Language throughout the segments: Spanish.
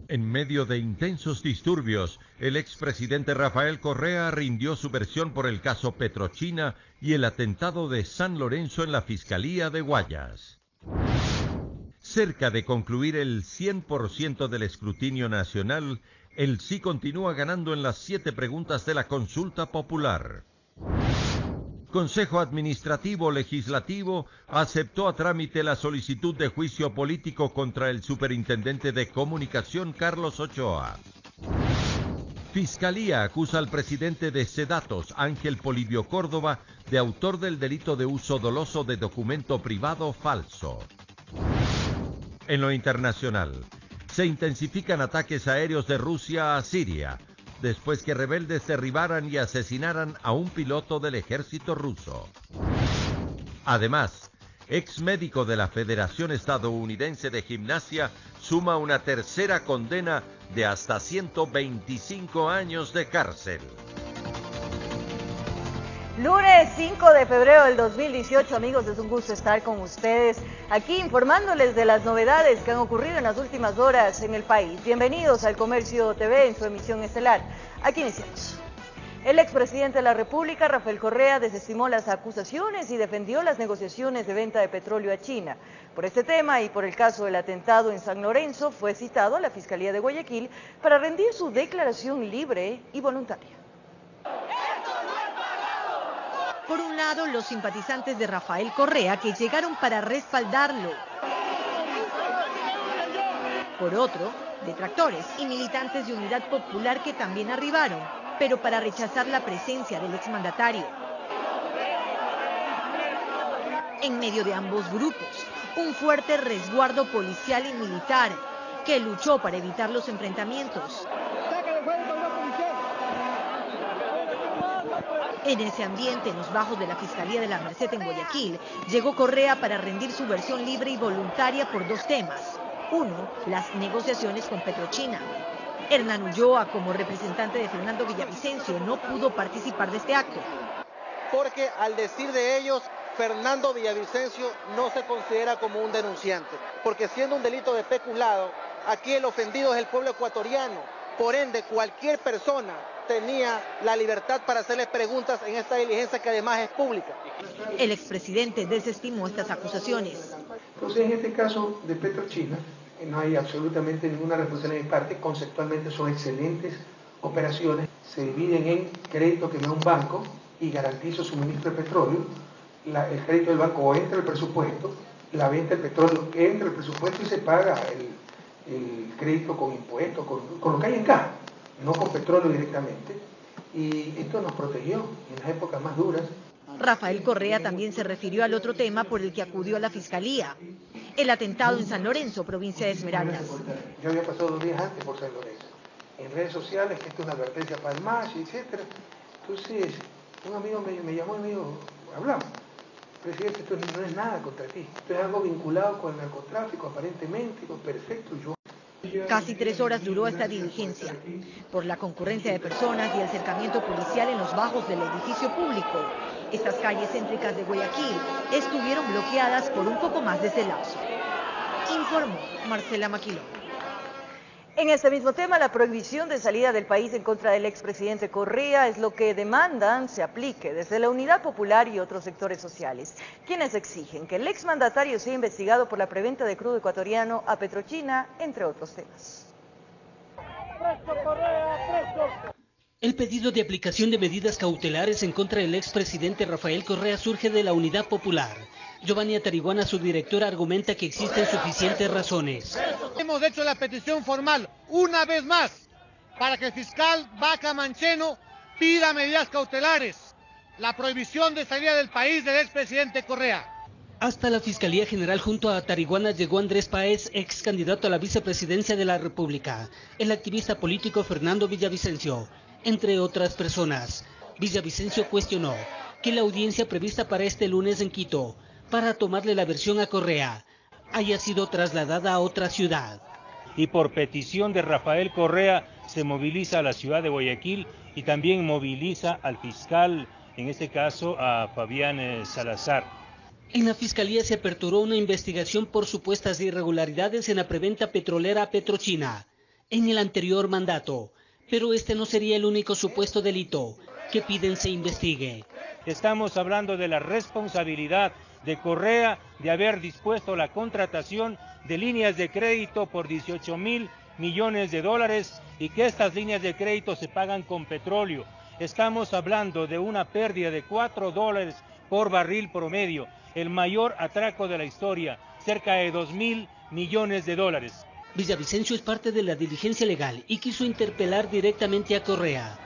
En medio de intensos disturbios, el expresidente Rafael Correa rindió su versión por el caso Petrochina y el atentado de San Lorenzo en la Fiscalía de Guayas. Cerca de concluir el 100% del escrutinio nacional, el sí continúa ganando en las 7 preguntas de la consulta popular. Consejo Administrativo Legislativo aceptó a trámite la solicitud de juicio político contra el superintendente de comunicación Carlos Ochoa. Fiscalía acusa al presidente de Sedatos, Ángel Polibio Córdoba, de autor del delito de uso doloso de documento privado falso. En lo internacional, se intensifican ataques aéreos de Rusia a Siria, después que rebeldes derribaran y asesinaran a un piloto del ejército ruso. Además, ex médico de la Federación Estadounidense de Gimnasia suma una tercera condena de hasta 125 años de cárcel. Lunes 5 de febrero del 2018, amigos, es un gusto estar con ustedes aquí informándoles de las novedades que han ocurrido en las últimas horas en el país. Bienvenidos al Comercio TV en su emisión estelar. Aquí iniciamos. El expresidente de la República, Rafael Correa, desestimó las acusaciones y defendió las negociaciones de venta de petróleo a China. Por este tema y por el caso del atentado en San Lorenzo, fue citado a la Fiscalía de Guayaquil para rendir su declaración libre y voluntaria. Por un lado, los simpatizantes de Rafael Correa, que llegaron para respaldarlo. Por otro, detractores y militantes de Unidad Popular que también arribaron, pero para rechazar la presencia del exmandatario. En medio de ambos grupos, un fuerte resguardo policial y militar que luchó para evitar los enfrentamientos. En ese ambiente, en los bajos de la Fiscalía de la Merced en Guayaquil, llegó Correa para rendir su versión libre y voluntaria por 2 temas. Uno, las negociaciones con Petrochina. Hernán Ulloa, como representante de Fernando Villavicencio, no pudo participar de este acto. Porque al decir de ellos, Fernando Villavicencio no se considera como un denunciante. Porque siendo un delito de peculado, aquí el ofendido es el pueblo ecuatoriano. Por ende, cualquier persona tenía la libertad para hacerle preguntas en esta diligencia que además es pública. El expresidente desestimó estas acusaciones. Entonces, en este caso de Petrochina, no hay absolutamente ninguna responsabilidad de mi parte. Conceptualmente son excelentes operaciones. Se dividen en crédito que me da un banco y garantizo suministro de petróleo. El crédito del banco entra al presupuesto, la venta del petróleo entra al presupuesto y se paga el crédito con impuestos, con lo que hay en caja, no con petróleo directamente. Y esto nos protegió en las épocas más duras. Rafael Correa también se refirió al otro tema por el que acudió a la Fiscalía, el atentado en San Lorenzo, provincia de Esmeraldas. Yo había pasado 2 días antes por San Lorenzo. En redes sociales, que esto es una advertencia para el MAS, etc. Entonces, un amigo me llamó y me dijo, hablamos. Presidente, esto no es nada contra ti. Esto es algo vinculado con el narcotráfico, aparentemente, perfecto. Casi 3 horas duró esta diligencia. Por la concurrencia de personas y el cercamiento policial en los bajos del edificio público, estas calles céntricas de Guayaquil estuvieron bloqueadas por un poco más de ese lapso. Informó Marcela Maquilón. En este mismo tema, la prohibición de salida del país en contra del expresidente Correa es lo que demandan se aplique desde la Unidad Popular y otros sectores sociales, quienes exigen que el exmandatario sea investigado por la preventa de crudo ecuatoriano a Petrochina, entre otros temas. ¡Presto, Correa, presto! El pedido de aplicación de medidas cautelares en contra del expresidente Rafael Correa surge de la Unidad Popular. Giovanni Atariguana, su directora, argumenta que existen suficientes razones. Hemos hecho la petición formal una vez más para que el fiscal Vaca Mancheno pida medidas cautelares, la prohibición de salida del país del expresidente Correa. Hasta la Fiscalía General junto a Atariguana llegó Andrés Páez, ex candidato a la vicepresidencia de la República, el activista político Fernando Villavicencio, entre otras personas. Villavicencio cuestionó que la audiencia prevista para este lunes en Quito, para tomarle la versión a Correa, haya sido trasladada a otra ciudad. Y por petición de Rafael Correa se moviliza a la ciudad de Guayaquil y también moviliza al fiscal, en este caso a Fabián Salazar. En la Fiscalía se aperturó una investigación por supuestas irregularidades en la preventa petrolera a Petrochina. en el anterior mandato. Pero este no sería el único supuesto delito que piden se investigue. Estamos hablando de la responsabilidad de Correa de haber dispuesto la contratación de líneas de crédito por 18.000 millones de dólares y que estas líneas de crédito se pagan con petróleo. Estamos hablando de una pérdida de $4 por barril promedio, el mayor atraco de la historia, cerca de 2.000 millones de dólares. Villavicencio es parte de la diligencia legal y quiso interpelar directamente a Correa.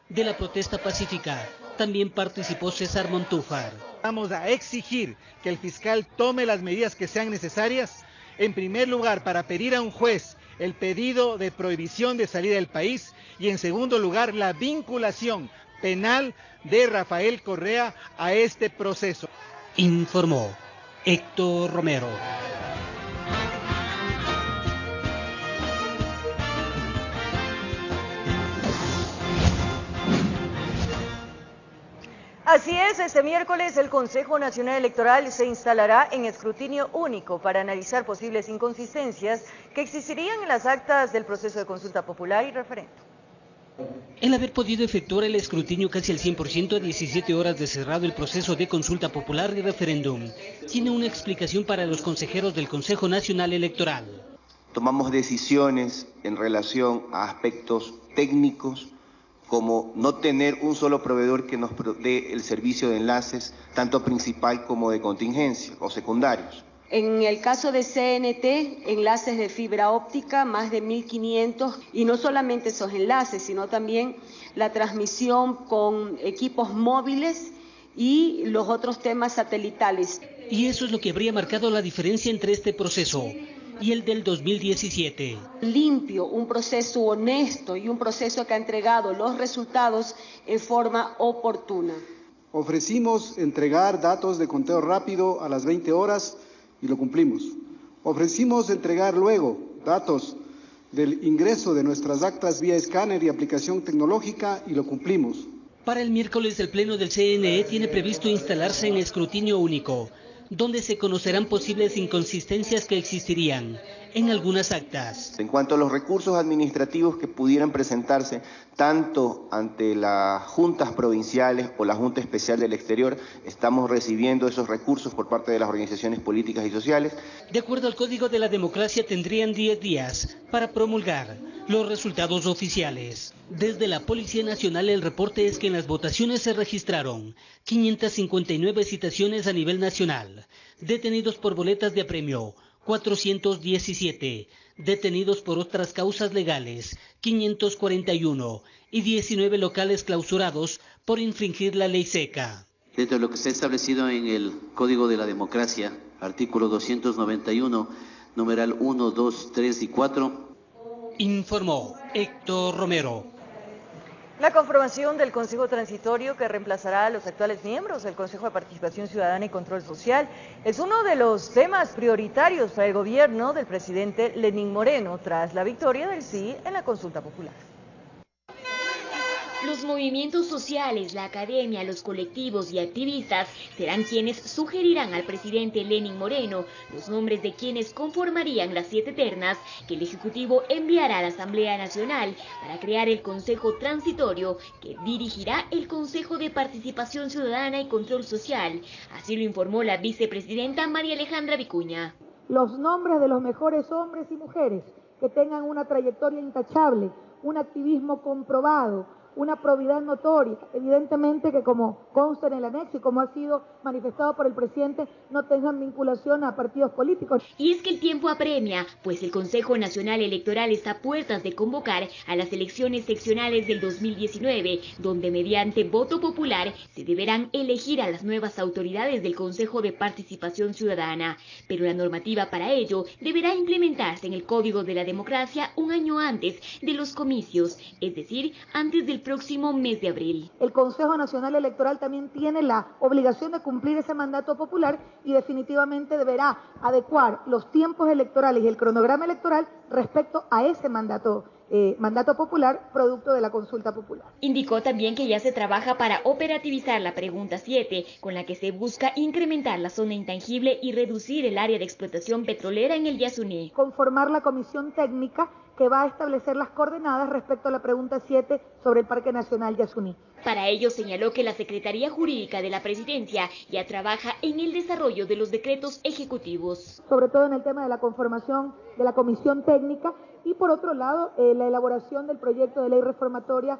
De la protesta pacífica también participó César Montúfar. Vamos a exigir que el fiscal tome las medidas que sean necesarias, en primer lugar para pedir a un juez el pedido de prohibición de salida del país y en segundo lugar la vinculación penal de Rafael Correa a este proceso. Informó Héctor Romero. Así es, este miércoles el Consejo Nacional Electoral se instalará en escrutinio único para analizar posibles inconsistencias que existirían en las actas del proceso de consulta popular y referéndum. El haber podido efectuar el escrutinio casi al 100% a 17 horas de cerrado el proceso de consulta popular y referéndum tiene una explicación para los consejeros del Consejo Nacional Electoral. Tomamos decisiones en relación a aspectos técnicos, como no tener un solo proveedor que nos dé el servicio de enlaces, tanto principal como de contingencia o secundarios. En el caso de CNT, enlaces de fibra óptica, más de 1.500, y no solamente esos enlaces, sino también la transmisión con equipos móviles y los otros temas satelitales. Y eso es lo que habría marcado la diferencia entre este proceso y el del 2017. Limpio, un proceso honesto y un proceso que ha entregado los resultados en forma oportuna. Ofrecimos entregar datos de conteo rápido a las 20 horas y lo cumplimos. Ofrecimos entregar luego datos del ingreso de nuestras actas vía escáner y aplicación tecnológica y lo cumplimos. Para el miércoles el Pleno del CNE tiene previsto instalarse en escrutinio único, donde se conocerán posibles inconsistencias que existirían en algunas actas. En cuanto a los recursos administrativos que pudieran presentarse tanto ante las juntas provinciales o la Junta Especial del Exterior, estamos recibiendo esos recursos por parte de las organizaciones políticas y sociales. De acuerdo al Código de la Democracia, tendrían 10 días para promulgar los resultados oficiales. Desde la Policía Nacional el reporte es que en las votaciones se registraron 559 citaciones a nivel nacional, detenidos por boletas de apremio 417, detenidos por otras causas legales 541 y 19 locales clausurados por infringir la ley seca. Dentro de lo que está establecido en el Código de la Democracia, artículo 291, numeral 1, 2, 3 y 4. Informó Héctor Romero. La conformación del Consejo Transitorio que reemplazará a los actuales miembros del Consejo de Participación Ciudadana y Control Social es uno de los temas prioritarios para el gobierno del presidente Lenín Moreno tras la victoria del sí en la consulta popular. Los movimientos sociales, la academia, los colectivos y activistas serán quienes sugerirán al presidente Lenín Moreno los nombres de quienes conformarían las 7 ternas que el Ejecutivo enviará a la Asamblea Nacional para crear el Consejo Transitorio que dirigirá el Consejo de Participación Ciudadana y Control Social. Así lo informó la vicepresidenta María Alejandra Vicuña. Los nombres de los mejores hombres y mujeres que tengan una trayectoria intachable, un activismo comprobado, una probidad notoria, evidentemente que como consta en el anexo y como ha sido manifestado por el presidente, no tengan vinculación a partidos políticos. Y es que el tiempo apremia, pues el Consejo Nacional Electoral está a puertas de convocar a las elecciones seccionales del 2019, donde mediante voto popular se deberán elegir a las nuevas autoridades del Consejo de Participación Ciudadana. Pero la normativa para ello deberá implementarse en el Código de la Democracia un año antes de los comicios, es decir, antes del próximo mes de abril. El Consejo Nacional Electoral también tiene la obligación de cumplir ese mandato popular y definitivamente deberá adecuar los tiempos electorales y el cronograma electoral respecto a ese mandato popular, producto de la consulta popular. Indicó también que ya se trabaja para operativizar la pregunta 7, con la que se busca incrementar la zona intangible y reducir el área de explotación petrolera en el Yasuní. Conformar la comisión técnica que va a establecer las coordenadas respecto a la pregunta 7 sobre el Parque Nacional Yasuní. Para ello señaló que la Secretaría Jurídica de la Presidencia ya trabaja en el desarrollo de los decretos ejecutivos. Sobre todo en el tema de la conformación de la comisión técnica y por otro lado la elaboración del proyecto de ley reformatoria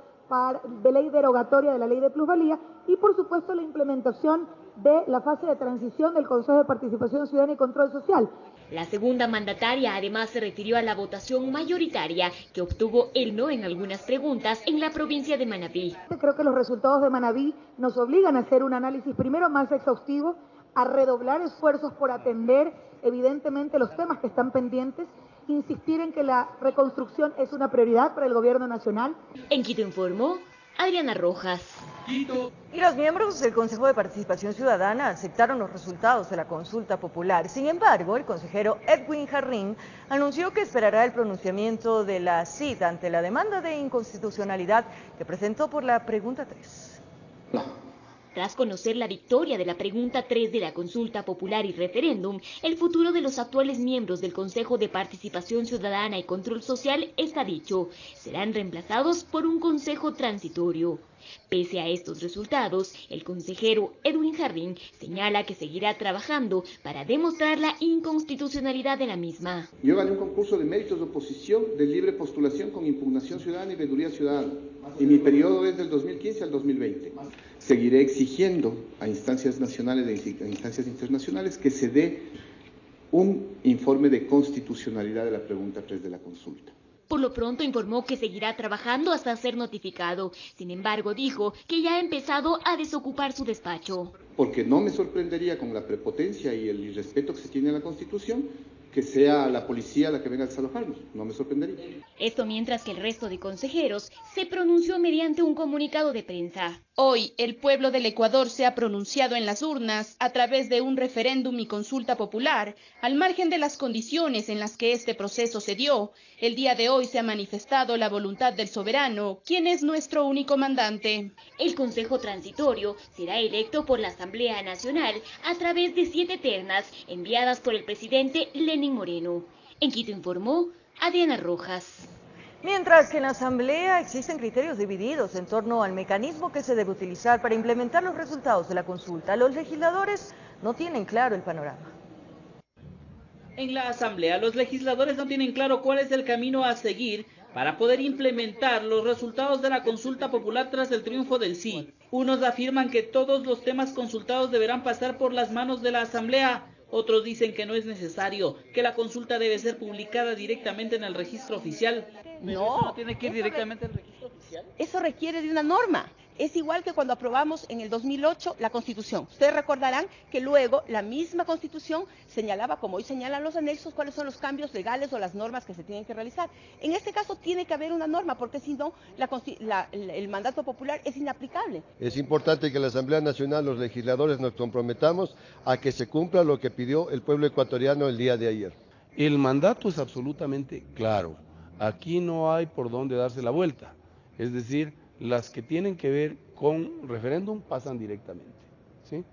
de ley derogatoria de la ley de plusvalía y por supuesto la implementación de la fase de transición del Consejo de Participación Ciudadana y Control Social. La segunda mandataria además se refirió a la votación mayoritaria que obtuvo el no en algunas preguntas en la provincia de Manabí. Creo que los resultados de Manabí nos obligan a hacer un análisis primero más exhaustivo, a redoblar esfuerzos por atender evidentemente los temas que están pendientes, insistir en que la reconstrucción es una prioridad para el gobierno nacional. En Quito informó Adriana Rojas. Y los miembros del Consejo de Participación Ciudadana aceptaron los resultados de la consulta popular. Sin embargo, el consejero Edwin Jarrín anunció que esperará el pronunciamiento de la CID ante la demanda de inconstitucionalidad que presentó por la pregunta 3. Tras conocer la victoria de la pregunta 3 de la consulta popular y referéndum, el futuro de los actuales miembros del Consejo de Participación Ciudadana y Control Social está dicho. Serán reemplazados por un consejo transitorio. Pese a estos resultados, el consejero Edwin Jarrín señala que seguirá trabajando para demostrar la inconstitucionalidad de la misma. Yo gané un concurso de méritos de oposición de libre postulación con impugnación ciudadana y veeduría ciudadana, y mi periodo es del 2015 al 2020. Seguiré exigiendo a instancias nacionales e a instancias internacionales que se dé un informe de constitucionalidad de la pregunta 3 de la consulta. Por lo pronto informó que seguirá trabajando hasta ser notificado. Sin embargo, dijo que ya ha empezado a desocupar su despacho. Porque no me sorprendería con la prepotencia y el irrespeto que se tiene a la Constitución, que sea la policía la que venga a desalojarnos. No me sorprendería. Esto mientras que el resto de consejeros se pronunció mediante un comunicado de prensa. Hoy, el pueblo del Ecuador se ha pronunciado en las urnas a través de un referéndum y consulta popular, al margen de las condiciones en las que este proceso se dio. El día de hoy se ha manifestado la voluntad del soberano, quien es nuestro único mandante. El Consejo Transitorio será electo por la Asamblea Nacional a través de 7 ternas enviadas por el presidente Lenín Moreno. En Quito informó Adriana Rojas. Mientras que en la Asamblea existen criterios divididos en torno al mecanismo que se debe utilizar para implementar los resultados de la consulta, los legisladores no tienen claro el panorama. En la Asamblea, los legisladores no tienen claro cuál es el camino a seguir para poder implementar los resultados de la consulta popular tras el triunfo del sí. Unos afirman que todos los temas consultados deberán pasar por las manos de la Asamblea. Otros dicen que no es necesario, que la consulta debe ser publicada directamente en el registro oficial. No, tiene que ir directamente al registro oficial. Eso requiere de una norma. Es igual que cuando aprobamos en el 2008 la Constitución. Ustedes recordarán que luego la misma Constitución señalaba, como hoy señalan los anexos, cuáles son los cambios legales o las normas que se tienen que realizar. En este caso tiene que haber una norma, porque si no, el mandato popular es inaplicable. Es importante que en la Asamblea Nacional los legisladores nos comprometamos a que se cumpla lo que pidió el pueblo ecuatoriano el día de ayer. El mandato es absolutamente claro. Aquí no hay por dónde darse la vuelta. Es decir, las que tienen que ver con referéndum pasan directamente, ¿sí?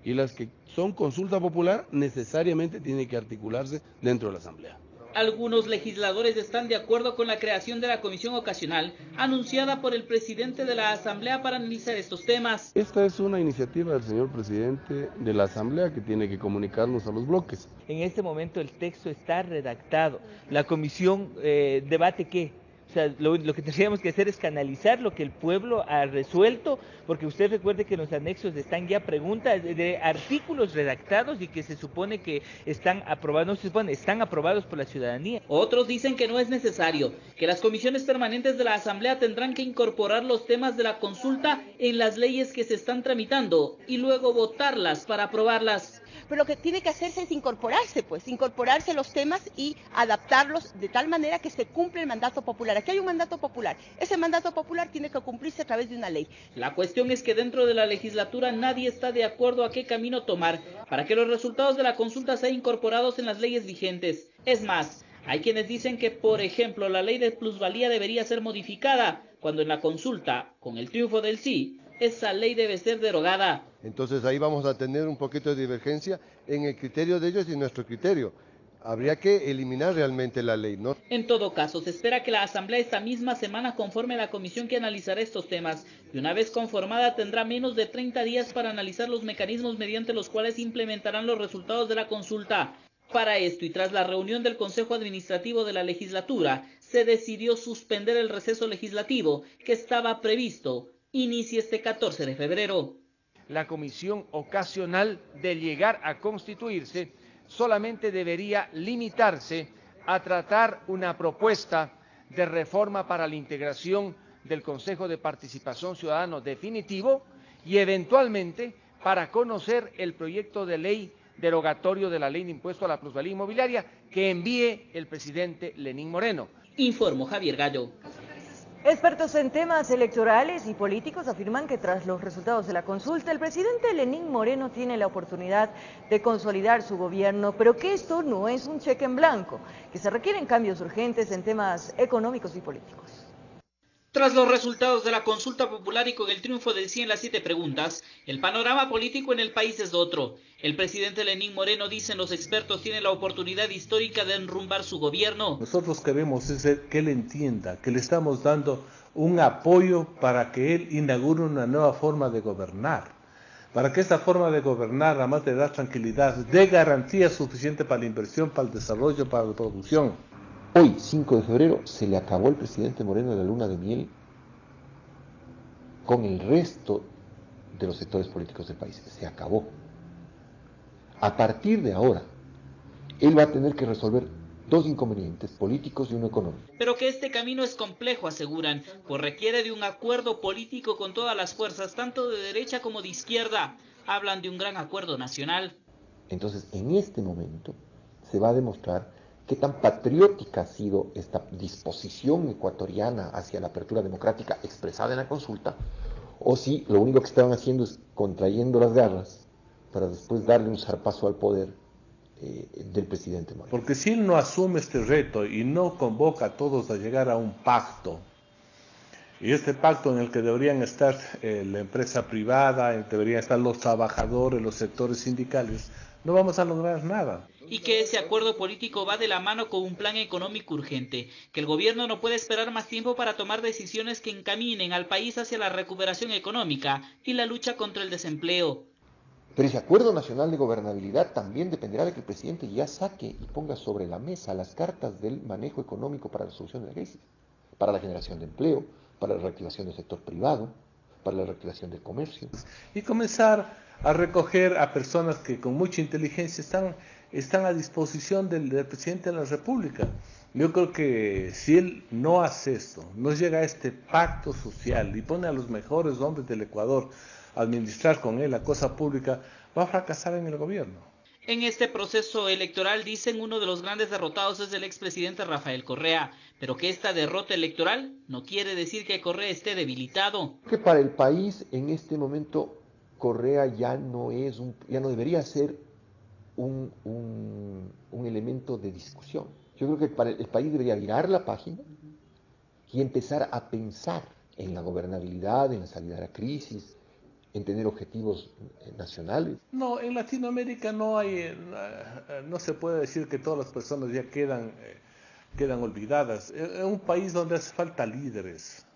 Y las que son consulta popular necesariamente tienen que articularse dentro de la Asamblea. Algunos legisladores están de acuerdo con la creación de la comisión ocasional anunciada por el presidente de la Asamblea para analizar estos temas. Esta es una iniciativa del señor presidente de la Asamblea que tiene que comunicarnos a los bloques. En este momento el texto está redactado. La comisión debate ¿qué? O sea, lo que tendríamos que hacer es canalizar lo que el pueblo ha resuelto, porque usted recuerde que en los anexos están ya preguntas de artículos redactados y que se supone que están aprobados, no se supone, están aprobados por la ciudadanía. Otros dicen que no es necesario, que las comisiones permanentes de la Asamblea tendrán que incorporar los temas de la consulta en las leyes que se están tramitando y luego votarlas para aprobarlas. Pero lo que tiene que hacerse es incorporarse los temas y adaptarlos de tal manera que se cumpla el mandato popular. Aquí hay un mandato popular. Ese mandato popular tiene que cumplirse a través de una ley. La cuestión es que dentro de la legislatura nadie está de acuerdo a qué camino tomar para que los resultados de la consulta sean incorporados en las leyes vigentes. Es más, hay quienes dicen que, por ejemplo, la ley de plusvalía debería ser modificada, cuando en la consulta, con el triunfo del sí, esa ley debe ser derogada. Entonces ahí vamos a tener un poquito de divergencia en el criterio de ellos y nuestro criterio. habría que eliminar realmente la ley, ¿no? En todo caso, se espera que la Asamblea esta misma semana conforme la comisión que analizará estos temas y una vez conformada tendrá menos de 30 días para analizar los mecanismos mediante los cuales implementarán los resultados de la consulta. Para esto y tras la reunión del Consejo Administrativo de la Legislatura, se decidió suspender el receso legislativo que estaba previsto inicie este 14 de febrero. La comisión ocasional, de llegar a constituirse, solamente debería limitarse a tratar una propuesta de reforma para la integración del Consejo de Participación Ciudadana definitivo y eventualmente para conocer el proyecto de ley derogatorio de la ley de impuesto a la plusvalía inmobiliaria que envíe el presidente Lenín Moreno. Informó Javier Gallo. Expertos en temas electorales y políticos afirman que tras los resultados de la consulta, el presidente Lenín Moreno tiene la oportunidad de consolidar su gobierno, pero que esto no es un cheque en blanco, que se requieren cambios urgentes en temas económicos y políticos. Tras los resultados de la consulta popular y con el triunfo del sí en las 7 preguntas, el panorama político en el país es otro. El presidente Lenín Moreno, dicen los expertos, tiene la oportunidad histórica de enrumbar su gobierno. Nosotros queremos que él entienda que le estamos dando un apoyo para que él inaugure una nueva forma de gobernar. Para que esta forma de gobernar, además de dar tranquilidad, dé garantía suficiente para la inversión, para el desarrollo, para la producción. Hoy, 5 de febrero, se le acabó al presidente Moreno la luna de miel con el resto de los sectores políticos del país. Se acabó. A partir de ahora, él va a tener que resolver 2 inconvenientes políticos y uno económico. Pero que este camino es complejo, aseguran, pues requiere de un acuerdo político con todas las fuerzas, tanto de derecha como de izquierda. Hablan de un gran acuerdo nacional. Entonces, en este momento, se va a demostrar qué tan patriótica ha sido esta disposición ecuatoriana hacia la apertura democrática expresada en la consulta, o si lo único que estaban haciendo es contrayendo las garras para después darle un zarpazo al poder del presidente Moreno. Porque si él no asume este reto y no convoca a todos a llegar a un pacto, y este pacto en el que deberían estar la empresa privada, deberían estar los trabajadores, los sectores sindicales, no vamos a lograr nada. Y que ese acuerdo político va de la mano con un plan económico urgente, que el gobierno no puede esperar más tiempo para tomar decisiones que encaminen al país hacia la recuperación económica y la lucha contra el desempleo. Pero ese acuerdo nacional de gobernabilidad también dependerá de que el presidente ya saque y ponga sobre la mesa las cartas del manejo económico para la solución de la crisis, para la generación de empleo, para la reactivación del sector privado, para la reactivación del comercio. Y comenzar a recoger a personas que con mucha inteligencia están a disposición del presidente de la República. Yo creo que si él no hace esto, no llega a este pacto social y pone a los mejores hombres del Ecuador a administrar con él la cosa pública, va a fracasar en el gobierno. En este proceso electoral, dicen, uno de los grandes derrotados es el expresidente Rafael Correa, pero que esta derrota electoral no quiere decir que Correa esté debilitado. Que para el país en este momento Correa ya no debería ser un elemento de discusión. Yo creo que el país debería virar la página y empezar a pensar en la gobernabilidad, en la salida de la crisis, en tener objetivos nacionales. No, en Latinoamérica no se puede decir que todas las personas ya quedan olvidadas. Es un país donde hace falta líderes.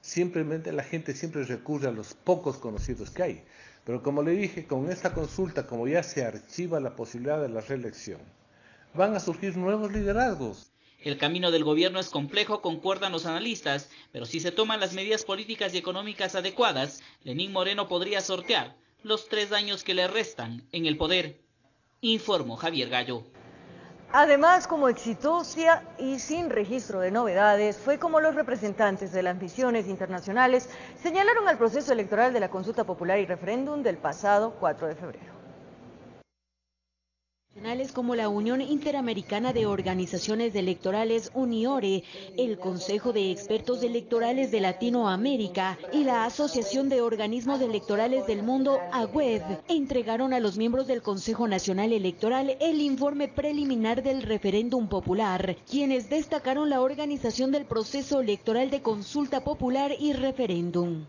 Simplemente la gente siempre recurre a los pocos conocidos que hay. Pero como le dije, con esta consulta, como ya se archiva la posibilidad de la reelección, van a surgir nuevos liderazgos. El camino del gobierno es complejo, concuerdan los analistas, pero si se toman las medidas políticas y económicas adecuadas, Lenín Moreno podría sortear los 3 años que le restan en el poder. Informó Javier Gallo. Además, como exitosa y sin registro de novedades, fue como los representantes de las misiones internacionales señalaron al proceso electoral de la consulta popular y referéndum del pasado 4 de febrero. Como la Unión Interamericana de Organizaciones Electorales UNIORE, el Consejo de Expertos Electorales de Latinoamérica y la Asociación de Organismos Electorales del Mundo, AGUED, entregaron a los miembros del Consejo Nacional Electoral el informe preliminar del referéndum popular, quienes destacaron la organización del proceso electoral de consulta popular y referéndum.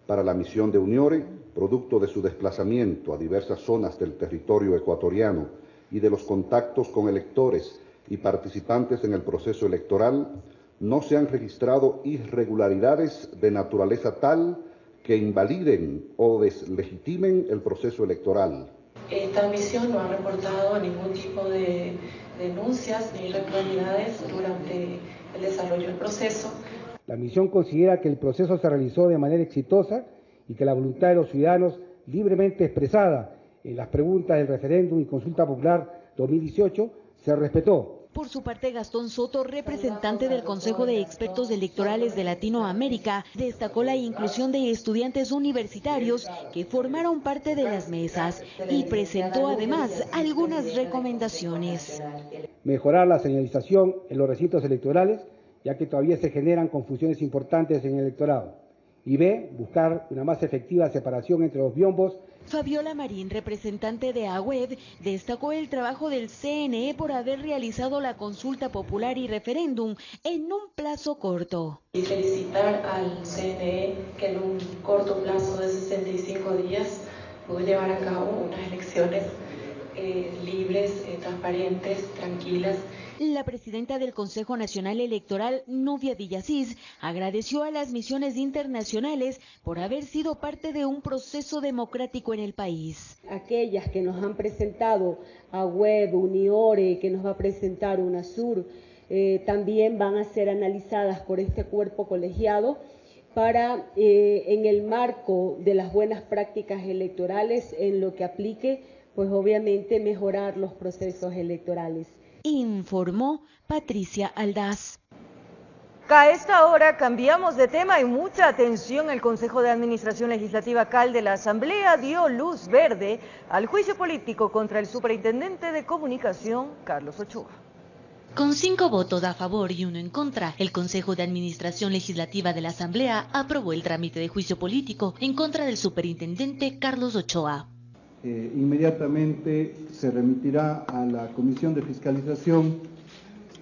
Para la misión de UNIORE, producto de su desplazamiento a diversas zonas del territorio ecuatoriano y de los contactos con electores y participantes en el proceso electoral, no se han registrado irregularidades de naturaleza tal que invaliden o deslegitimen el proceso electoral. Esta misión no ha reportado ningún tipo de denuncias ni irregularidades durante el desarrollo del proceso. La misión considera que el proceso se realizó de manera exitosa y que la voluntad de los ciudadanos libremente expresada en las preguntas del referéndum y consulta popular 2018 se respetó. Por su parte, Gastón Soto, representante del Consejo de Expertos Electorales de Latinoamérica, destacó la inclusión de estudiantes universitarios que formaron parte de las mesas y presentó además algunas recomendaciones. Mejorar la señalización en los recintos electorales, ya que todavía se generan confusiones importantes en el electorado. Y B, buscar una más efectiva separación entre los biombos. Fabiola Marín, representante de AWED, destacó el trabajo del CNE por haber realizado la consulta popular y referéndum en un plazo corto. Y felicitar al CNE que en un corto plazo de 65 días pudo llevar a cabo unas elecciones libres, transparentes, tranquilas. La presidenta del Consejo Nacional Electoral, Nubia Villasís, agradeció a las misiones internacionales por haber sido parte de un proceso democrático en el país. Aquellas que nos han presentado AWED, Uniore, que nos va a presentar UNASUR, también van a ser analizadas por este cuerpo colegiado para, en el marco de las buenas prácticas electorales, en lo que aplique, pues obviamente mejorar los procesos electorales. Informó Patricia Aldaz. A esta hora cambiamos de tema y mucha atención. El Consejo de Administración Legislativa CAL de la Asamblea dio luz verde al juicio político contra el superintendente de comunicación, Carlos Ochoa. Con 5 votos a favor y 1 en contra, el Consejo de Administración Legislativa de la Asamblea aprobó el trámite de juicio político en contra del superintendente Carlos Ochoa. Inmediatamente se remitirá a la Comisión de Fiscalización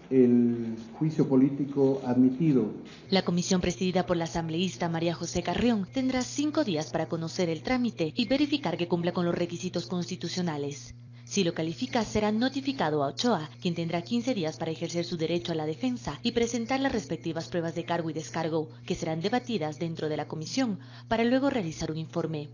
el juicio político admitido. La comisión presidida por la asambleísta María José Carrión tendrá 5 días para conocer el trámite y verificar que cumpla con los requisitos constitucionales. Si lo califica, será notificado a Ochoa, quien tendrá 15 días para ejercer su derecho a la defensa y presentar las respectivas pruebas de cargo y descargo, que serán debatidas dentro de la comisión, para luego realizar un informe.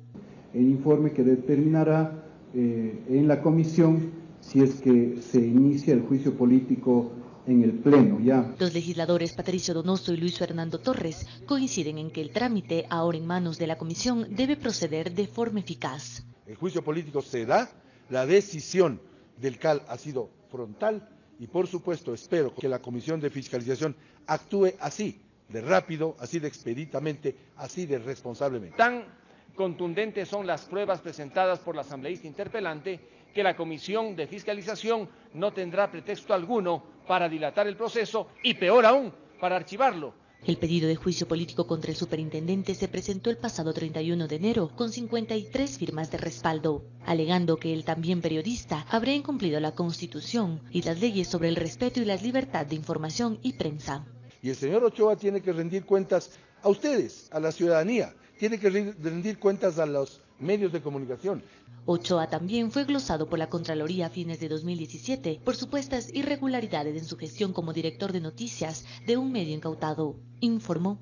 El informe que determinará en la comisión si es que se inicia el juicio político en el Pleno ya. Los legisladores Patricio Donoso y Luis Fernando Torres coinciden en que el trámite, ahora en manos de la comisión, debe proceder de forma eficaz. El juicio político se da, la decisión del CAL ha sido frontal y por supuesto espero que la Comisión de Fiscalización actúe así, de rápido, así de expeditamente, así de responsablemente. Tan contundentes son las pruebas presentadas por la asambleísta interpelante que la Comisión de Fiscalización no tendrá pretexto alguno para dilatar el proceso y, peor aún, para archivarlo. El pedido de juicio político contra el superintendente se presentó el pasado 31 de enero con 53 firmas de respaldo, alegando que el también periodista habría incumplido la Constitución y las leyes sobre el respeto y la libertad de información y prensa. Y el señor Ochoa tiene que rendir cuentas a ustedes, a la ciudadanía, tiene que rendir cuentas a los medios de comunicación. Ochoa también fue glosado por la Contraloría a fines de 2017 por supuestas irregularidades en su gestión como director de noticias de un medio incautado, informó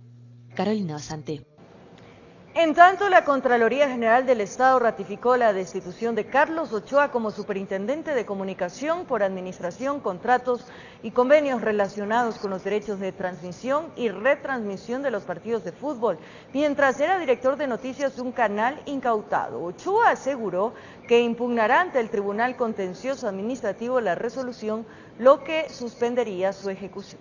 Carolina Basante. En tanto, la Contraloría General del Estado ratificó la destitución de Carlos Ochoa como superintendente de comunicación por administración, contratos y convenios relacionados con los derechos de transmisión y retransmisión de los partidos de fútbol, mientras era director de noticias de un canal incautado. Ochoa aseguró que impugnará ante el Tribunal Contencioso Administrativo la resolución, lo que suspendería su ejecución.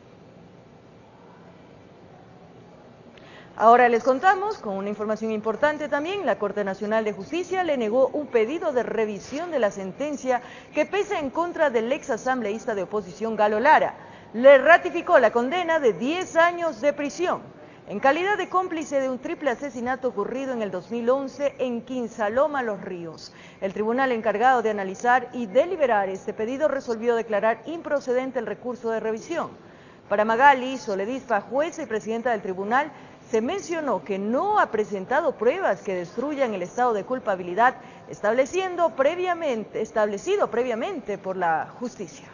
Ahora les contamos con una información importante también. La Corte Nacional de Justicia le negó un pedido de revisión de la sentencia que pesa en contra del ex asambleísta de oposición Galo Lara. Le ratificó la condena de 10 años de prisión en calidad de cómplice de un triple asesinato ocurrido en el 2011 en Quinsaloma, Los Ríos. El tribunal encargado de analizar y deliberar este pedido resolvió declarar improcedente el recurso de revisión. Para Magali Soledispa, jueza y presidenta del tribunal, se mencionó que no ha presentado pruebas que destruyan el estado de culpabilidad establecido previamente por la justicia.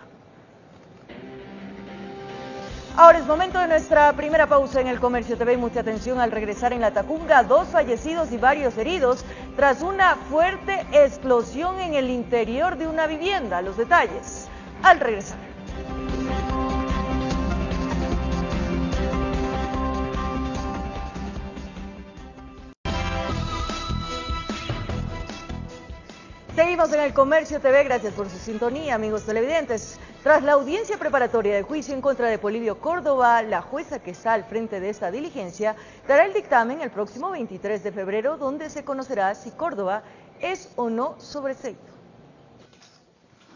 Ahora es momento de nuestra primera pausa en el Comercio TV. Mucha atención al regresar en La Tacunga, 2 fallecidos y varios heridos tras una fuerte explosión en el interior de una vivienda. Los detalles al regresar. Seguimos en el Comercio TV, gracias por su sintonía, amigos televidentes. Tras la audiencia preparatoria de juicio en contra de Polibio Córdoba, la jueza que está al frente de esta diligencia dará el dictamen el próximo 23 de febrero, donde se conocerá si Córdoba es o no sobreseído.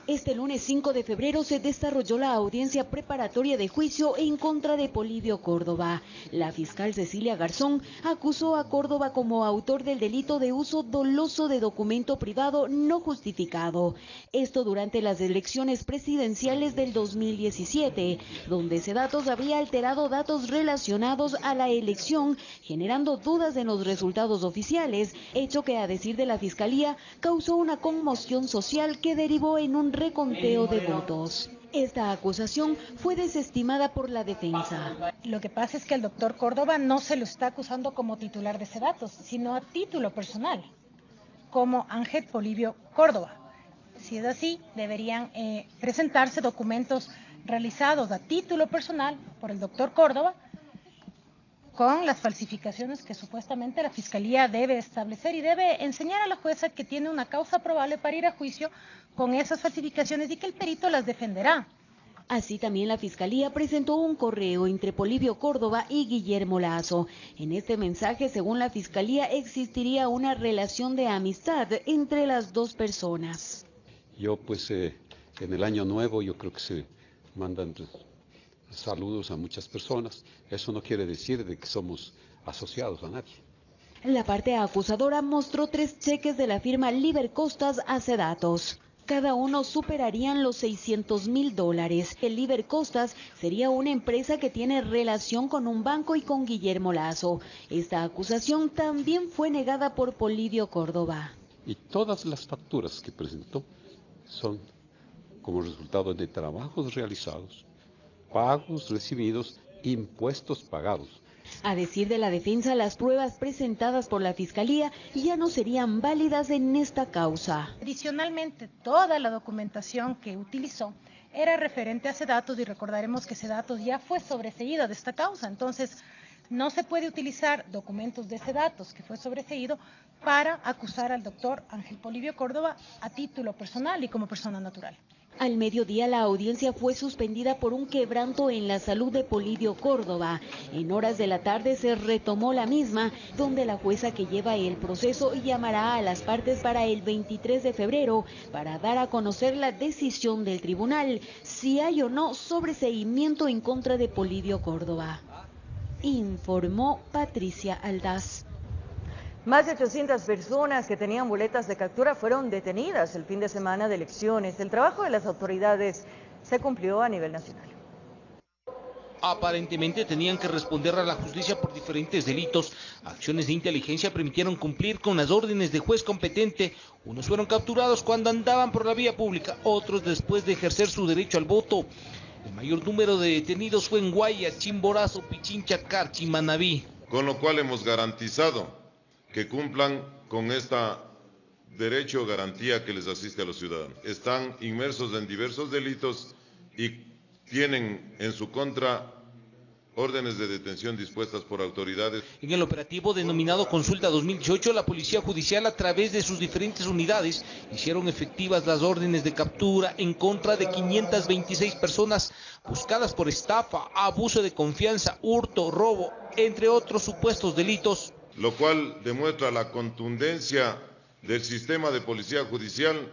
Este lunes 5 de febrero se desarrolló la audiencia preparatoria de juicio en contra de Polibio Córdoba. La fiscal Cecilia Garzón acusó a Córdoba como autor del delito de uso doloso de documento privado no justificado. Esto durante las elecciones presidenciales del 2017, donde Sedatos habría alterado datos relacionados a la elección, generando dudas en los resultados oficiales, hecho que, a decir de la fiscalía, causó una conmoción social que derivó en un reconteo de votos. Esta acusación fue desestimada por la defensa. Lo que pasa es que al doctor Córdoba no se lo está acusando como titular de Sedatos, sino a título personal, como Ángel Polibio Córdoba. Si es así, deberían presentarse documentos realizados a título personal por el doctor Córdoba, con las falsificaciones que supuestamente la Fiscalía debe establecer y debe enseñar a la jueza que tiene una causa probable para ir a juicio con esas falsificaciones y que el perito las defenderá. Así también la Fiscalía presentó un correo entre Polibio Córdoba y Guillermo Lazo. En este mensaje, según la Fiscalía, existiría una relación de amistad entre las dos personas. Yo pues en el año nuevo yo creo que se mandan saludos a muchas personas. Eso no quiere decir de que somos asociados a nadie. La parte acusadora mostró 3 cheques de la firma Liber Costas a Sedatos. Cada uno superarían los $600.000. El Liber Costas sería una empresa que tiene relación con un banco y con Guillermo Lazo. Esta acusación también fue negada por Polibio Córdoba. Y todas las facturas que presentó son como resultado de trabajos realizados, pagos recibidos, impuestos pagados. A decir de la defensa, las pruebas presentadas por la Fiscalía ya no serían válidas en esta causa. Adicionalmente, toda la documentación que utilizó era referente a Sedatos y recordaremos que Sedatos ya fue sobreseída de esta causa. Entonces, no se puede utilizar documentos de Sedatos, que fue sobreseído, para acusar al doctor Ángel Polibio Córdoba a título personal y como persona natural. Al mediodía la audiencia fue suspendida por un quebranto en la salud de Polibio Córdoba. En horas de la tarde se retomó la misma, donde la jueza que lleva el proceso llamará a las partes para el 23 de febrero para dar a conocer la decisión del tribunal, si hay o no sobreseimiento en contra de Polibio Córdoba. Informó Patricia Aldaz. Más de 800 personas que tenían boletas de captura fueron detenidas el fin de semana de elecciones. El trabajo de las autoridades se cumplió a nivel nacional. Aparentemente tenían que responder a la justicia por diferentes delitos. Acciones de inteligencia permitieron cumplir con las órdenes de juez competente. Unos fueron capturados cuando andaban por la vía pública, otros después de ejercer su derecho al voto. El mayor número de detenidos fue en Guaya, Chimborazo, Pichincha, Carchi, Manabí. Con lo cual hemos garantizado que cumplan con esta derecho o garantía que les asiste a los ciudadanos. Están inmersos en diversos delitos y tienen en su contra órdenes de detención dispuestas por autoridades. En el operativo denominado Consulta 2018, la Policía Judicial, a través de sus diferentes unidades, hicieron efectivas las órdenes de captura en contra de 526 personas buscadas por estafa, abuso de confianza, hurto, robo, entre otros supuestos delitos. Lo cual demuestra la contundencia del sistema de policía judicial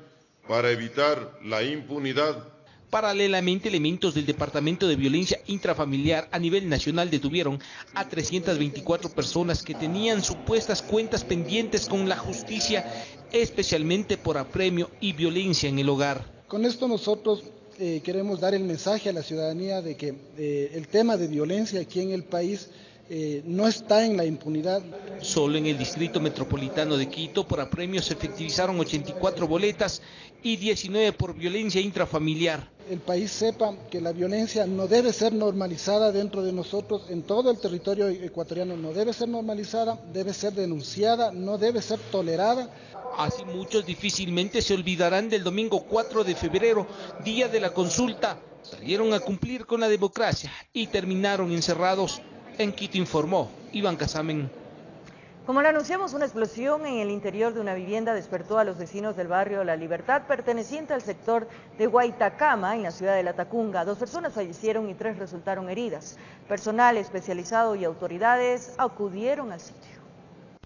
para evitar la impunidad. Paralelamente, elementos del Departamento de Violencia Intrafamiliar a nivel nacional detuvieron a 324 personas que tenían supuestas cuentas pendientes con la justicia, especialmente por apremio y violencia en el hogar. Con esto nosotros queremos dar el mensaje a la ciudadanía de que el tema de violencia aquí en el país no está en la impunidad. Solo en el Distrito Metropolitano de Quito por apremios se efectivizaron 84 boletas y 19 por violencia intrafamiliar. El país sepa que la violencia no debe ser normalizada dentro de nosotros, en todo el territorio ecuatoriano no debe ser normalizada, debe ser denunciada, no debe ser tolerada. Así muchos difícilmente se olvidarán del domingo 4 de febrero, día de la consulta. Salieron a cumplir con la democracia y terminaron encerrados. En Quito, informó Iván Casamen. Como lo anunciamos, una explosión en el interior de una vivienda despertó a los vecinos del barrio La Libertad, perteneciente al sector de Guaitacama, en la ciudad de Latacunga. 2 personas fallecieron y 3 resultaron heridas. Personal especializado y autoridades acudieron al sitio.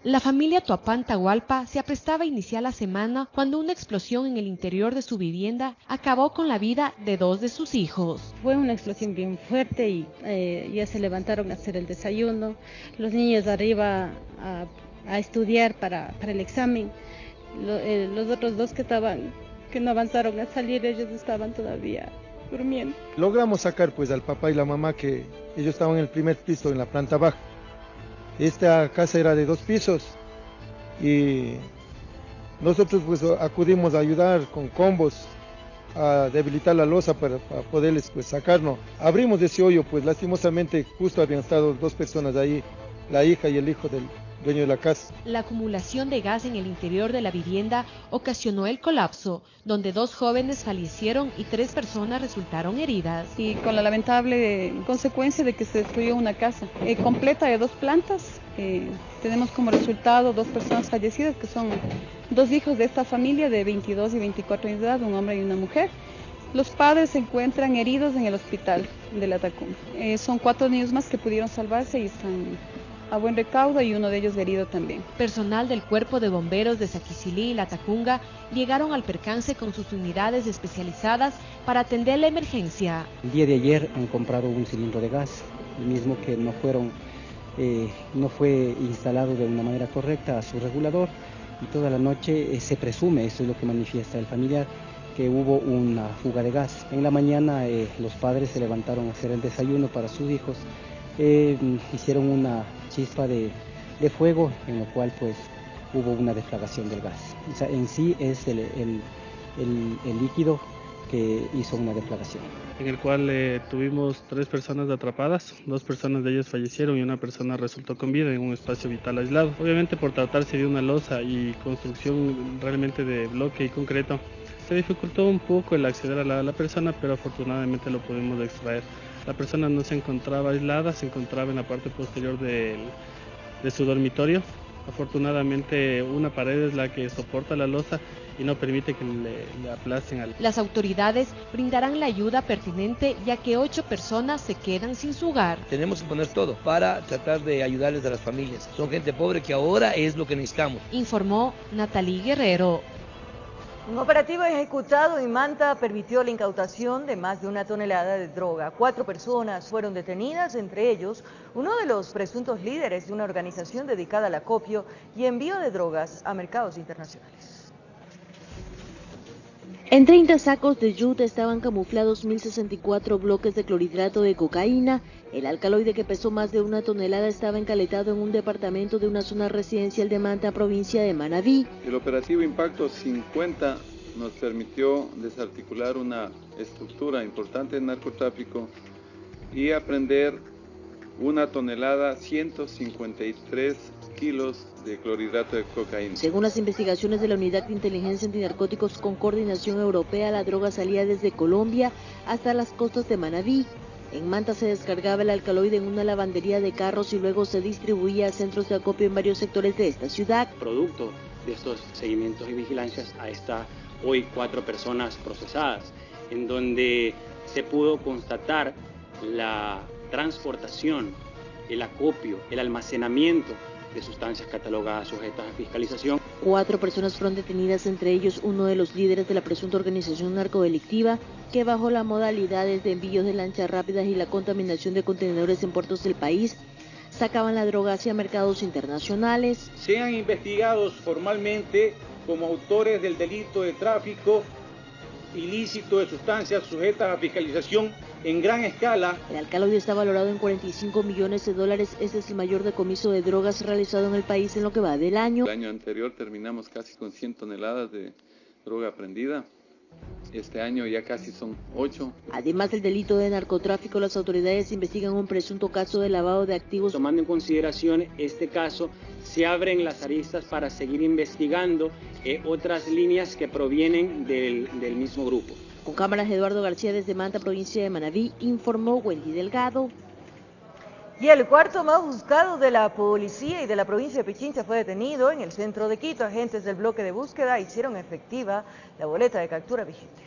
La familia Tuapán Tahualpa se aprestaba a iniciar la semana cuando una explosión en el interior de su vivienda acabó con la vida de 2 de sus hijos. Fue una explosión bien fuerte y ya se levantaron a hacer el desayuno. Los niños arriba a estudiar para el examen. Los otros 2 que no avanzaron a salir, ellos estaban todavía durmiendo. Logramos sacar pues al papá y la mamá, que ellos estaban en el primer piso, en la planta baja. Esta casa era de 2 pisos y nosotros pues acudimos a ayudar con combos a debilitar la losa para poderles pues sacarnos. Abrimos ese hoyo, pues lastimosamente justo habían estado 2 personas ahí, la hija y el hijo del dueño de la casa. La acumulación de gas en el interior de la vivienda ocasionó el colapso, donde 2 jóvenes fallecieron y 3 personas resultaron heridas. Y con la lamentable consecuencia de que se destruyó una casa completa de 2 plantas. Tenemos como resultado 2 personas fallecidas, que son 2 hijos de esta familia de 22 y 24 años de edad, un hombre y una mujer. Los padres se encuentran heridos en el hospital de Latacunga. Son 4 niños más que pudieron salvarse y están a buen recaudo, y uno de ellos herido también. Personal del Cuerpo de Bomberos de Saquicilí y Latacunga llegaron al percance con sus unidades especializadas para atender la emergencia. El día de ayer han comprado un cilindro de gas, el mismo que no fue instalado de una manera correcta a su regulador, y toda la noche se presume, eso es lo que manifiesta el familiar, que hubo una fuga de gas. En la mañana los padres se levantaron a hacer el desayuno para sus hijos. Hicieron una chispa de fuego, en lo cual pues hubo una deflagración del gas. O sea, en sí es el líquido que hizo una deflagración. En el cual tuvimos 3 personas atrapadas, 2 personas de ellas fallecieron y una persona resultó con vida en un espacio vital aislado. Obviamente, por tratarse de una losa y construcción realmente de bloque y concreto, se dificultó un poco el acceder a la persona, pero afortunadamente lo pudimos extraer. La persona no se encontraba aislada, se encontraba en la parte posterior de su dormitorio. Afortunadamente una pared es la que soporta la losa y no permite que le aplacen. Las autoridades brindarán la ayuda pertinente, ya que 8 personas se quedan sin su hogar. Tenemos que poner todo para tratar de ayudarles a las familias. Son gente pobre que ahora es lo que necesitamos. Informó Natalie Guerrero. Un operativo ejecutado en Manta permitió la incautación de más de 1 tonelada de droga. 4 personas fueron detenidas, entre ellos uno de los presuntos líderes de una organización dedicada al acopio y envío de drogas a mercados internacionales. En 30 sacos de yuta estaban camuflados 1064 bloques de clorhidrato de cocaína. El alcaloide, que pesó más de 1 tonelada, estaba encaletado en un departamento de una zona residencial de Manta, provincia de Manabí. El operativo Impacto 50 nos permitió desarticular una estructura importante de narcotráfico y apreender 1 tonelada 153 kilos de clorhidrato de cocaína. Según las investigaciones de la Unidad de Inteligencia Antinarcóticos con Coordinación Europea, la droga salía desde Colombia hasta las costas de Manabí. En Manta se descargaba el alcaloide en una lavandería de carros y luego se distribuía a centros de acopio en varios sectores de esta ciudad. Producto de estos seguimientos y vigilancias, ahí está hoy 4 personas procesadas, en donde se pudo constatar la transportación, el acopio, el almacenamiento de sustancias catalogadas sujetas a fiscalización. 4 personas fueron detenidas, entre ellos uno de los líderes de la presunta organización narcodelictiva, que bajo las modalidades de envíos de lanchas rápidas y la contaminación de contenedores en puertos del país, sacaban la droga hacia mercados internacionales. Sean investigados formalmente como autores del delito de tráfico ilícito de sustancias sujetas a fiscalización en gran escala. El alcaloide está valorado en $45 millones. Este es el mayor decomiso de drogas realizado en el país en lo que va del año. El año anterior terminamos casi con 100 toneladas de droga aprehendida. Este año ya casi son 8. Además del delito de narcotráfico, las autoridades investigan un presunto caso de lavado de activos. Tomando en consideración este caso, se abren las aristas para seguir investigando otras líneas que provienen del mismo grupo. Con cámaras, Eduardo García desde Manta, provincia de Manabí, informó Wendy Delgado. Y el cuarto más buscado de la policía y de la provincia de Pichincha fue detenido en el centro de Quito. Agentes del bloque de búsqueda hicieron efectiva la boleta de captura vigente.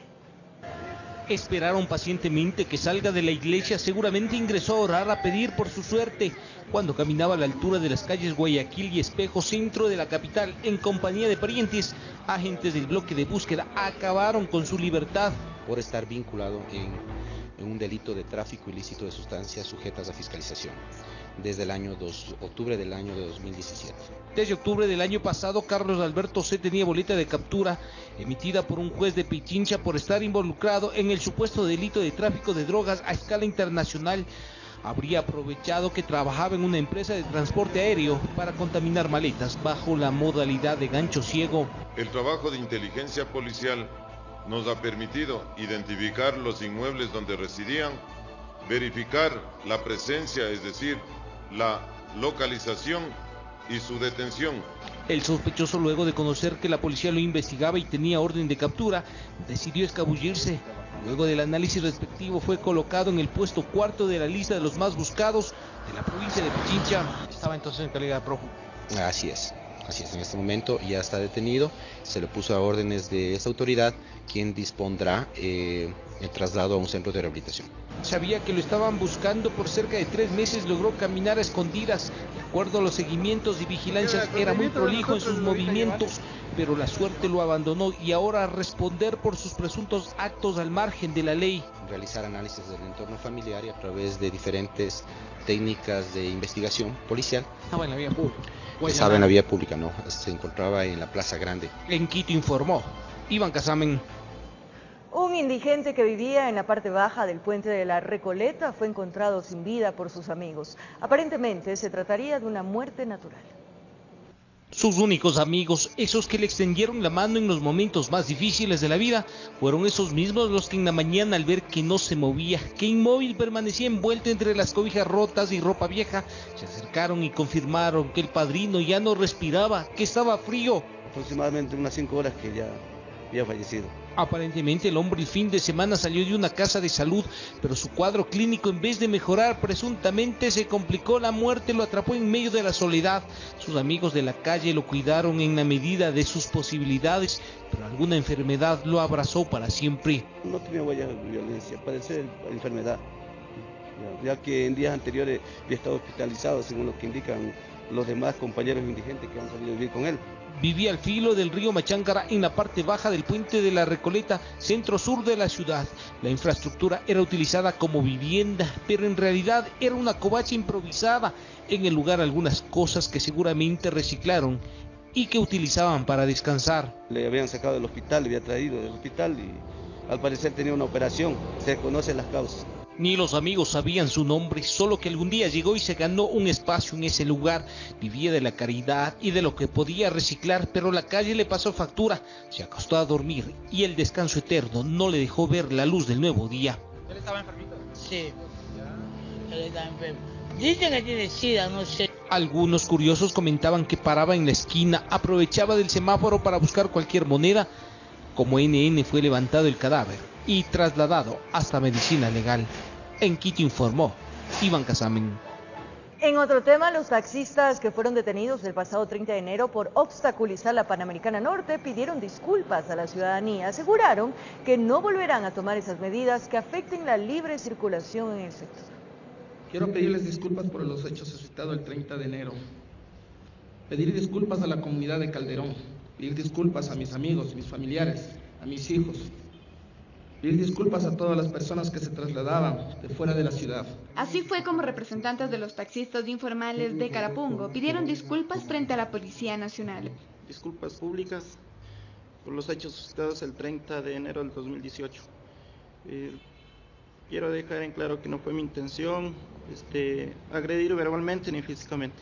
Esperaron pacientemente que salga de la iglesia. Seguramente ingresó a orar, a pedir por su suerte. Cuando caminaba a la altura de las calles Guayaquil y Espejo, centro de la capital, en compañía de parientes, agentes del bloque de búsqueda acabaron con su libertad. Por estar vinculado en un delito de tráfico ilícito de sustancias sujetas a fiscalización, desde el año octubre del año de 2017. Desde octubre del año pasado, Carlos Alberto C. tenía boleta de captura emitida por un juez de Pichincha por estar involucrado en el supuesto delito de tráfico de drogas a escala internacional. Habría aprovechado que trabajaba en una empresa de transporte aéreo para contaminar maletas bajo la modalidad de gancho ciego. El trabajo de inteligencia policial nos ha permitido identificar los inmuebles donde residían, verificar la presencia, es decir, la localización y su detención. El sospechoso, luego de conocer que la policía lo investigaba y tenía orden de captura, decidió escabullirse. Luego del análisis respectivo fue colocado en el puesto 4 de la lista de los más buscados de la provincia de Pichincha. Estaba entonces en calidad de prófugo. Así es, en este momento ya está detenido, se le puso a órdenes de esta autoridad, quien dispondrá el traslado a un centro de rehabilitación. Sabía que lo estaban buscando por cerca de 3 meses, logró caminar a escondidas. De acuerdo a los seguimientos y vigilancias, era muy prolijo en sus movimientos, pero la suerte lo abandonó y ahora a responder por sus presuntos actos al margen de la ley. Realizar análisis del entorno familiar y a través de diferentes técnicas de investigación policial. Estaba en la vía pública. Estaba en la vía pública, no, se encontraba en la Plaza Grande. En Quito, informó Iván Casamen. Un indigente que vivía en la parte baja del puente de la Recoleta fue encontrado sin vida por sus amigos. Aparentemente se trataría de una muerte natural. Sus únicos amigos, esos que le extendieron la mano en los momentos más difíciles de la vida, fueron esos mismos los que en la mañana, al ver que no se movía, que inmóvil permanecía envuelto entre las cobijas rotas y ropa vieja, se acercaron y confirmaron que el padrino ya no respiraba, que estaba frío. Aproximadamente unas 5 horas que ya había fallecido. Aparentemente el hombre el fin de semana salió de una casa de salud, pero su cuadro clínico, en vez de mejorar, presuntamente se complicó. La muerte lo atrapó en medio de la soledad. Sus amigos de la calle lo cuidaron en la medida de sus posibilidades, pero alguna enfermedad lo abrazó para siempre. No tenía huellas de violencia, padeció enfermedad, ya que en días anteriores había estado hospitalizado, según lo que indican los demás compañeros indigentes que han salido a vivir con él. Vivía al filo del río Machancara, en la parte baja del puente de la Recoleta, centro-sur de la ciudad. La infraestructura era utilizada como vivienda, pero en realidad era una covacha improvisada. En el lugar algunas cosas que seguramente reciclaron y que utilizaban para descansar. Le habían sacado del hospital, le había traído del hospital y al parecer tenía una operación. Se conocen las causas. Ni los amigos sabían su nombre, solo que algún día llegó y se ganó un espacio en ese lugar. Vivía de la caridad y de lo que podía reciclar, pero la calle le pasó factura. Se acostó a dormir y el descanso eterno no le dejó ver la luz del nuevo día. ¿Él estaba enfermito? Sí, él estaba enfermo. Dicen que tiene SIDA, no sé. Algunos curiosos comentaban que paraba en la esquina, aprovechaba del semáforo para buscar cualquier moneda. Como NN fue levantado el cadáver y trasladado hasta medicina legal. En Quito informó Iván Casamen. En otro tema, los taxistas que fueron detenidos el pasado 30 de enero por obstaculizar la Panamericana Norte pidieron disculpas a la ciudadanía. Aseguraron que no volverán a tomar esas medidas que afecten la libre circulación en el sector. Quiero pedirles disculpas por los hechos suscitados el 30 de enero. Pedir disculpas a la comunidad de Calderón. Pedir disculpas a mis amigos, mis familiares, a mis hijos. Pedir disculpas a todas las personas que se trasladaban de fuera de la ciudad. Así fue como representantes de los taxistas informales de Carapungo pidieron disculpas frente a la Policía Nacional. Disculpas públicas por los hechos suscitados el 30 de enero del 2018. Quiero dejar en claro que no fue mi intención agredir verbalmente ni físicamente.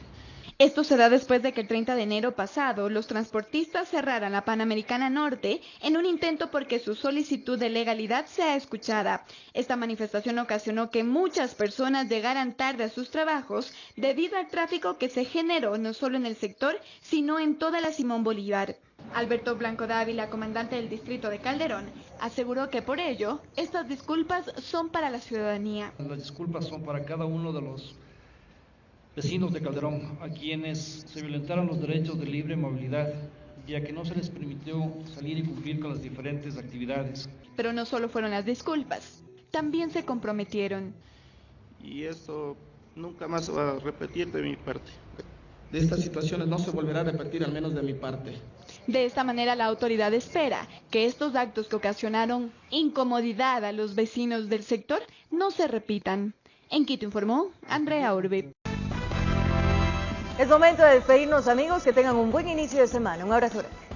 Esto se da después de que el 30 de enero pasado los transportistas cerraran la Panamericana Norte en un intento porque su solicitud de legalidad sea escuchada. Esta manifestación ocasionó que muchas personas llegaran tarde a sus trabajos debido al tráfico que se generó no solo en el sector, sino en toda la Simón Bolívar. Alberto Blanco Dávila, comandante del distrito de Calderón, aseguró que por ello estas disculpas son para la ciudadanía. Las disculpas son para cada uno de los vecinos de Calderón, a quienes se violentaron los derechos de libre movilidad y a que no se les permitió salir y cumplir con las diferentes actividades. Pero no solo fueron las disculpas, también se comprometieron. Y esto nunca más se va a repetir de mi parte. De estas situaciones no se volverá a repetir, al menos de mi parte. De esta manera la autoridad espera que estos actos que ocasionaron incomodidad a los vecinos del sector no se repitan. En Quito informó Andrea Urbe. Es momento de despedirnos, amigos, que tengan un buen inicio de semana. Un abrazo grande.